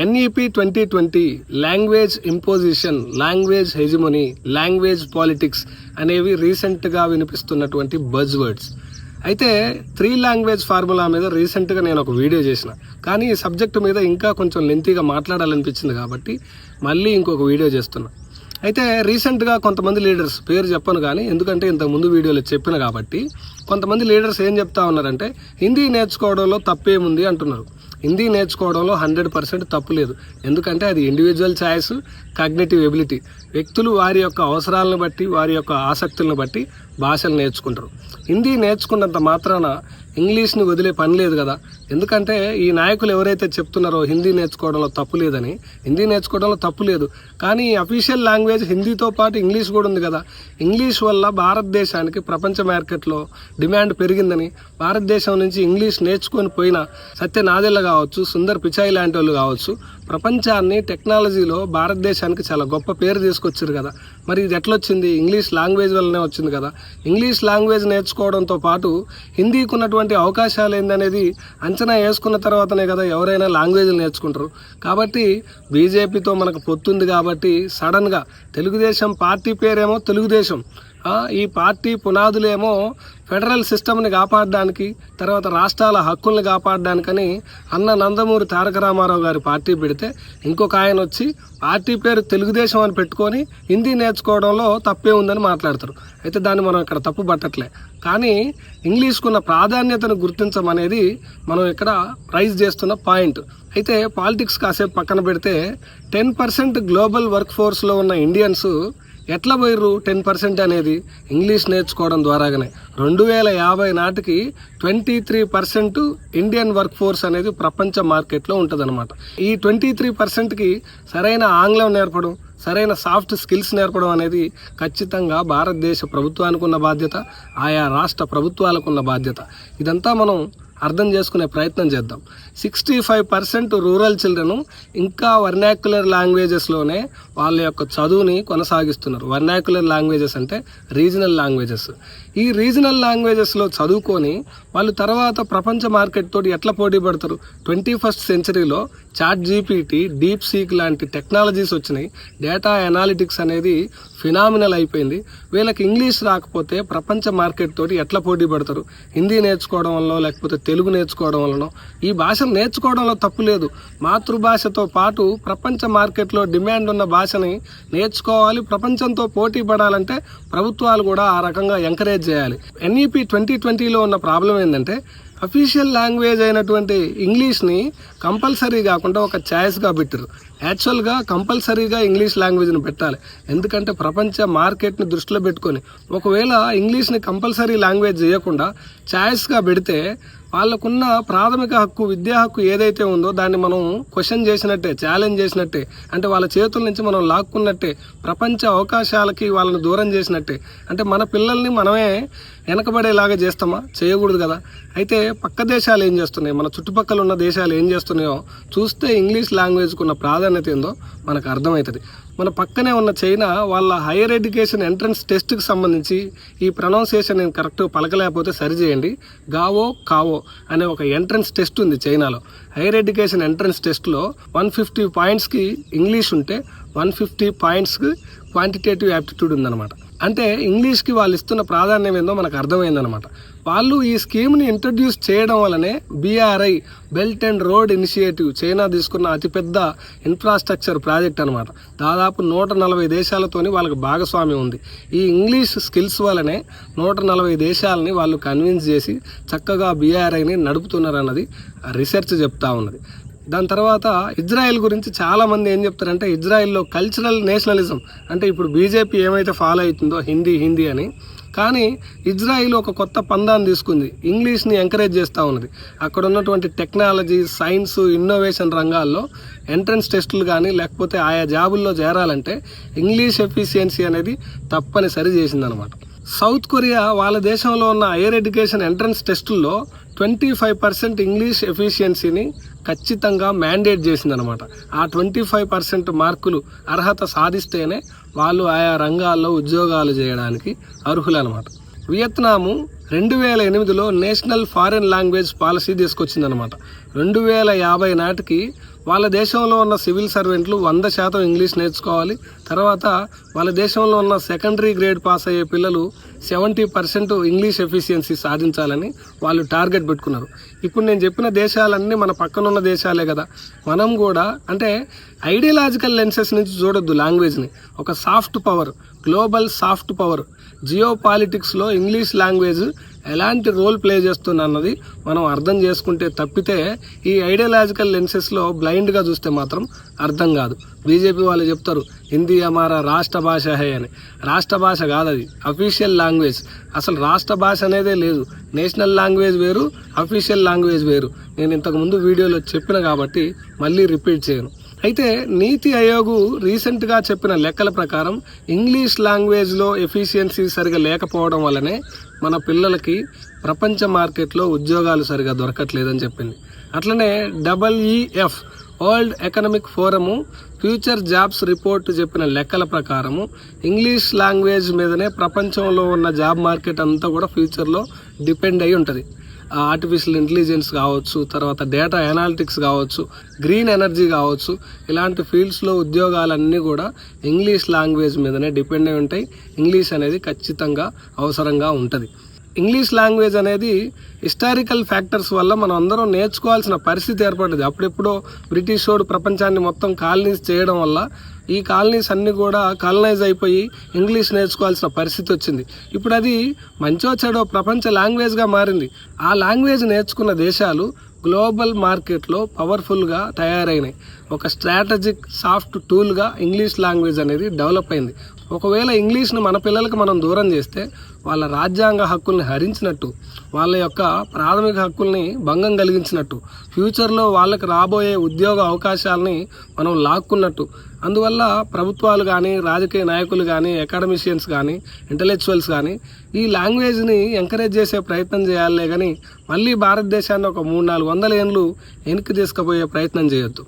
NEP 2020 language imposition, language hegemony, language politics అనేవి రీసెంట్గా వినిపిస్తున్నటువంటి buzz words. అయితే 3 లాంగ్వేజ్ ఫార్ములా మీద రీసెంట్గా నేను ఒక వీడియో చేసిన, కానీ ఈ సబ్జెక్టు మీద ఇంకా కొంచెం లెంతీగా మాట్లాడాలనిపించింది కాబట్టి మళ్ళీ ఇంకొక వీడియో చేస్తున్నా. అయితే రీసెంట్గా కొంతమంది లీడర్స్, పేరు చెప్పను కానీ ఎందుకంటే ఇంతకుముందు వీడియోలో చెప్పిన కాబట్టి, కొంతమంది లీడర్స్ ఏం చెప్తా ఉన్నారంటే హిందీ నేర్చుకోవడంలో తప్పేముంది అంటున్నారు. హిందీ నేర్చుకోవడంలో 100% తప్పు లేదు. ఎందుకంటే అది ఇండివిజువల్ ఛాయిస్, కాగ్నిటివ్ ఎబిలిటీ. వ్యక్తులు వారి యొక్క అవసరాలను బట్టి, వారి యొక్క ఆసక్తులను బట్టి భాషలు నేర్చుకుంటారు. హిందీ నేర్చుకున్నంత మాత్రాన ఇంగ్లీష్ని వదిలే పని లేదు కదా. ఎందుకంటే ఈ నాయకులు ఎవరైతే చెప్తున్నారో హిందీ నేర్చుకోవడంలో తప్పు లేదని, హిందీ నేర్చుకోవడంలో తప్పు లేదు, కానీ అఫీషియల్ లాంగ్వేజ్ హిందీతో పాటు ఇంగ్లీష్ కూడా ఉంది కదా. ఇంగ్లీష్ వల్ల భారతదేశానికి ప్రపంచ మార్కెట్లో డిమాండ్ పెరిగిందని, భారతదేశం నుంచి ఇంగ్లీష్ నేర్చుకొని పోయిన సత్య నాదెళ్ళ కావచ్చు, సుందర్ పిచాయి లాంటి వాళ్ళు కావచ్చు, ప్రపంచాన్ని టెక్నాలజీలో భారతదేశానికి చాలా గొప్ప పేరు తీసుకొచ్చారు కదా. మరి ఇది ఎట్లొచ్చింది? ఇంగ్లీష్ లాంగ్వేజ్ వల్లనే వచ్చింది కదా. ఇంగ్లీష్ లాంగ్వేజ్ నేర్చుకోవడంతో పాటు హిందీకి ఉన్నటువంటి అవకాశాలు ఏందనేది అంచనా వేసుకున్న తర్వాతనే కదా ఎవరైనా లాంగ్వేజ్లు నేర్చుకుంటారు. కాబట్టి బీజేపీతో మనకు పొత్తుంది కాబట్టి సడన్గా తెలుగుదేశం పార్టీ పేరేమో తెలుగుదేశం, ఈ పార్టీ పునాదులేమో ఫెడరల్ సిస్టమ్ని కాపాడడానికి, తర్వాత రాష్ట్రాల హక్కుల్ని కాపాడడానికని అన్న నందమూరి తారక రామారావు గారి పార్టీ పెడితే, ఇంకొక ఆయన వచ్చి పార్టీ పేరు తెలుగుదేశం అని పెట్టుకొని హిందీ నేర్చుకోవడంలో తప్పే ఉందని మాట్లాడతారు. అయితే దాన్ని మనం ఇక్కడ తప్పు పట్టట్లే, కానీ ఇంగ్లీష్కున్న ప్రాధాన్యతను గుర్తించమనేది మనం ఇక్కడ రైజ్ చేస్తున్న పాయింట్. అయితే పాలిటిక్స్ కాసేపు పక్కన పెడితే 10% గ్లోబల్ వర్క్ ఫోర్స్లో ఉన్న ఇండియన్స్ ఎట్లా పోయిర్రు 10% అనేది ఇంగ్లీష్ నేర్చుకోవడం ద్వారాగానే. 2050 నాటికి 23% ఇండియన్ వర్క్ ఫోర్స్ అనేది ప్రపంచ మార్కెట్లో ఉంటుందన్నమాట. ఈ 23%కి సరైన ఆంగ్లం నేర్పడం, సరైన సాఫ్ట్ స్కిల్స్ నేర్పడం అనేది ఖచ్చితంగా భారతదేశ ప్రభుత్వానికి ఉన్న బాధ్యత, ఆయా రాష్ట్ర ప్రభుత్వాలకు ఉన్న బాధ్యత. ఇదంతా మనం అర్థం చేసుకునే ప్రయత్నం చేద్దాం. 65% రూరల్ చిల్డ్రన్ ఇంకా వర్నాక్యులర్ లాంగ్వేజెస్లోనే వాళ్ళ యొక్క చదువుని కొనసాగిస్తున్నారు. వర్నాక్యులర్ లాంగ్వేజెస్ అంటే రీజనల్ లాంగ్వేజెస్. ఈ రీజనల్ లాంగ్వేజెస్లో చదువుకొని వాళ్ళు తర్వాత ప్రపంచ మార్కెట్ తోటి ఎట్లా పోటీ పడతారు? 21st సెంచరీలో చాట్ జీపీటీ, డీప్ సీక్ లాంటి టెక్నాలజీస్ వచ్చినాయి. డేటా అనాలిటిక్స్ అనేది ఫినామినల్ అయిపోయింది. వీళ్ళకి ఇంగ్లీష్ రాకపోతే ప్రపంచ మార్కెట్ తోటి ఎట్లా పోటీ పడతారు? హిందీ నేర్చుకోవడం వల్ల, లేకపోతే తెలుగు నేర్చుకోవడం వలన. ఈ భాషను నేర్చుకోవడంలో తప్పు లేదు. మాతృభాషతో పాటు ప్రపంచ మార్కెట్లో డిమాండ్ ఉన్న భాషని నేర్చుకోవాలి. ప్రపంచంతో పోటీ పడాలంటే ప్రభుత్వాలు కూడా ఆ రకంగా ఎంకరేజ్ చేయాలి. NEP 2020లో ఉన్న ప్రాబ్లం ఏంటంటే అఫీషియల్ లాంగ్వేజ్ అయినటువంటి ఇంగ్లీష్ని కంపల్సరీ కాకుండా ఒక ఛాయిస్గా పెట్టారు. యాక్చువల్గా కంపల్సరీగా ఇంగ్లీష్ లాంగ్వేజ్ని పెట్టాలి. ఎందుకంటే ప్రపంచ మార్కెట్ని దృష్టిలో పెట్టుకొని ఒకవేళ ఇంగ్లీష్ని కంపల్సరీ లాంగ్వేజ్ చేయకుండా ఛాయిస్గా పెడితే వాళ్ళకున్న ప్రాథమిక హక్కు, విద్యా హక్కు ఏదైతే ఉందో దాన్ని మనం క్వశ్చన్ చేసినట్టే, ఛాలెంజ్ చేసినట్టే, అంటే వాళ్ళ చేతుల నుంచి మనం లాక్కున్నట్టే, ప్రపంచ అవకాశాలకి వాళ్ళని దూరం చేసినట్టే. అంటే మన పిల్లల్ని మనమే వెనకబడేలాగా చేస్తామా? చేయకూడదు కదా. అయితే పక్క దేశాలు ఏం చేస్తున్నాయి, మన చుట్టుపక్కల ఉన్న దేశాలు ఏం చేస్తున్నాయో చూస్తే ఇంగ్లీష్ లాంగ్వేజ్కి ఉన్న ప్రాధాన్యత ఏందో మనకు అర్థమవుతుంది. మన పక్కనే ఉన్న చైనా వాళ్ళ హైయర్ ఎడ్యుకేషన్ ఎంట్రన్స్ టెస్ట్కి సంబంధించి ఈ ప్రొనౌన్సియేషన్ నేను కరెక్ట్గా పలకలేకపోతే సరిచేయండి, గావో కావో అనే ఒక ఎంట్రన్స్ టెస్ట్ ఉంది చైనాలో. హైయర్ ఎడ్యుకేషన్ ఎంట్రన్స్ టెస్ట్లో 150 పాయింట్స్కి ఇంగ్లీష్ ఉంటే 150 పాయింట్స్కి క్వాంటిటేటివ్ యాప్టిట్యూడ్ ఉందన్నమాట. అంటే ఇంగ్లీష్కి వాళ్ళు ఇస్తున్న ప్రాధాన్యం ఏందో మనకు అర్థమైందనమాట. వాళ్ళు ఈ స్కీమ్ని ఇంట్రడ్యూస్ చేయడం వల్లనే BRI, belt and road initiative, China తీసుకున్న అతిపెద్ద ఇన్ఫ్రాస్ట్రక్చర్ ప్రాజెక్ట్ అనమాట. దాదాపు 140 దేశాలతోని వాళ్ళకి భాగస్వామ్యం ఉంది. ఈ ఇంగ్లీష్ స్కిల్స్ వల్లనే 140 దేశాలని వాళ్ళు కన్విన్స్ చేసి చక్కగా BRIని నడుపుతున్నారన్నది రీసెర్చ్ చెప్తా ఉన్నది. దాని తర్వాత ఇజ్రాయెల్ గురించి చాలామంది ఏం చెప్తారంటే ఇజ్రాయెల్లో కల్చరల్ నేషనలిజం, అంటే ఇప్పుడు బీజేపీ ఏమైతే ఫాలో అవుతుందో హిందీ అని, కానీ ఇజ్రాయిల్ ఒక కొత్త పందాన్ని తీసుకుంది, ఇంగ్లీష్ని ఎంకరేజ్ చేస్తూ ఉన్నది. అక్కడ ఉన్నటువంటి టెక్నాలజీ, సైన్స్, ఇన్నోవేషన్ రంగాల్లో ఎంట్రన్స్ టెస్టులు కానీ లేకపోతే ఆయా జాబుల్లో చేరాలంటే ఇంగ్లీష్ ఎఫిషియన్సీ అనేది తప్పనిసరి చేసిందనమాట. సౌత్ కొరియా వాళ్ళ దేశంలో ఉన్న హైయర్ ఎడ్యుకేషన్ ఎంట్రన్స్ టెస్టుల్లో 25% ఇంగ్లీష్ ఎఫిషియన్సీని ఖచ్చితంగా మ్యాండేట్ చేసిందనమాట. ఆ 25% మార్కులు అర్హత సాధిస్తేనే వాళ్ళు ఆయా రంగాల్లో ఉద్యోగాలు చేయడానికి అర్హులనమాట. వియత్నాము 2008లో నేషనల్ ఫారెన్ లాంగ్వేజ్ పాలసీ తీసుకొచ్చిందనమాట. 2050 నాటికి వాళ్ళ దేశంలో ఉన్న సివిల్ సర్వెంట్లు 100% ఇంగ్లీష్ నేర్చుకోవాలి. తర్వాత వాళ్ళ దేశంలో ఉన్న సెకండరీ గ్రేడ్ పాస్ అయ్యే పిల్లలు 70% ఇంగ్లీష్ ఎఫిషియన్సీ సాధించాలని వాళ్ళు టార్గెట్ పెట్టుకున్నారు. ఇప్పుడు నేను చెప్పిన దేశాలన్నీ మన పక్కనున్న దేశాలే కదా. మనం కూడా అంటే ఐడియాలజికల్ లెన్సెస్ నుంచి చూడొద్దు లాంగ్వేజ్ని. ఒక soft power, global soft power, geo పాలిటిక్స్లో ఇంగ్లీష్ లాంగ్వేజ్ ఎలాంటి రోల్ ప్లే చేస్తుంది అన్నది మనం అర్థం చేసుకుంటే తప్పితే ఈ ఐడియాలజికల్ లెన్సెస్లో బ్లైండ్గా చూస్తే మాత్రం అర్థం కాదు. బీజేపీ వాళ్ళు చెప్తారు హిందీ హమారా రాష్ట్ర భాష హై అని. రాష్ట్ర భాష కాదు, అది అఫీషియల్ లాంగ్వేజ్. అసలు రాష్ట్ర భాష అనేదే లేదు. నేషనల్ లాంగ్వేజ్ వేరు, అఫీషియల్ లాంగ్వేజ్ వేరు. నేను ఇంతకుముందు వీడియోలో చెప్పిన కాబట్టి మళ్ళీ రిపీట్ చేయను. అయితే నీతి ఆయోగ్ రీసెంట్గా చెప్పిన లెక్కల ప్రకారం ఇంగ్లీష్ లాంగ్వేజ్లో ఎఫిషియన్సీ సరిగా లేకపోవడం వల్లనే మన పిల్లలకి ప్రపంచ మార్కెట్లో ఉద్యోగాలు సరిగా దొరకట్లేదని చెప్పింది. అట్లనే WEF world economic forum future jobs report చెప్పిన లెక్కల ప్రకారము ఇంగ్లీష్ లాంగ్వేజ్ మీదనే ప్రపంచంలో ఉన్న జాబ్ మార్కెట్ అంతా కూడా ఫ్యూచర్లో డిపెండ్ అయి ఉంటుంది. ఆర్టిఫిషియల్ ఇంటెలిజెన్స్ కావచ్చు, తర్వాత డేటా అనాలిటిక్స్ కావచ్చు, గ్రీన్ ఎనర్జీ కావచ్చు, ఇలాంటి ఫీల్డ్స్లో ఉద్యోగాలన్నీ కూడా ఇంగ్లీష్ లాంగ్వేజ్ మీదనే డిపెండ్ అయి ఉంటాయి. ఇంగ్లీష్ అనేది ఖచ్చితంగా అవసరంగా ఉంటుంది. ఇంగ్లీష్ లాంగ్వేజ్ అనేది హిస్టారికల్ ఫ్యాక్టర్స్ వల్ల మనం అందరం నేర్చుకోవాల్సిన పరిస్థితి ఏర్పడింది. అప్పుడెప్పుడో బ్రిటిష్ వాడు ప్రపంచాన్ని మొత్తం కాలనీస్ చేయడం వల్ల ఈ కాలనీస్ అన్నీ కూడా కాలనైజ్ అయిపోయి ఇంగ్లీష్ నేర్చుకోవాల్సిన పరిస్థితి వచ్చింది. ఇప్పుడు అది మంచో చెడో ప్రపంచ లాంగ్వేజ్గా మారింది. ఆ లాంగ్వేజ్ నేర్చుకున్న దేశాలు గ్లోబల్ మార్కెట్లో పవర్ఫుల్గా తయారైనాయి. ఒక స్ట్రాటజిక్ సాఫ్ట్ టూల్గా ఇంగ్లీష్ లాంగ్వేజ్ అనేది డెవలప్ అయింది. ఒకవేళ ఇంగ్లీష్ను మన పిల్లలకు మనం దూరం చేస్తే వాళ్ళ రాజ్యాంగ హక్కుల్ని హరించినట్టు, వాళ్ళ యొక్క ప్రాథమిక హక్కుల్ని భంగం కలిగించినట్టు, ఫ్యూచర్లో వాళ్ళకి రాబోయే ఉద్యోగ అవకాశాలని మనం లాక్కున్నట్టు. అందువల్ల ప్రభుత్వాలు కానీ, రాజకీయ నాయకులు కానీ, అకాడమిషియన్స్ కానీ, ఇంటలెక్చువల్స్ కానీ ఈ లాంగ్వేజ్ని ఎంకరేజ్ చేసే ప్రయత్నం చేయాలే కానీ మళ్ళీ భారతదేశాన్ని ఒక 300-400 ఏళ్ళు వెనక్కి తీసుకుపోయే ప్రయత్నం చేయొద్దు.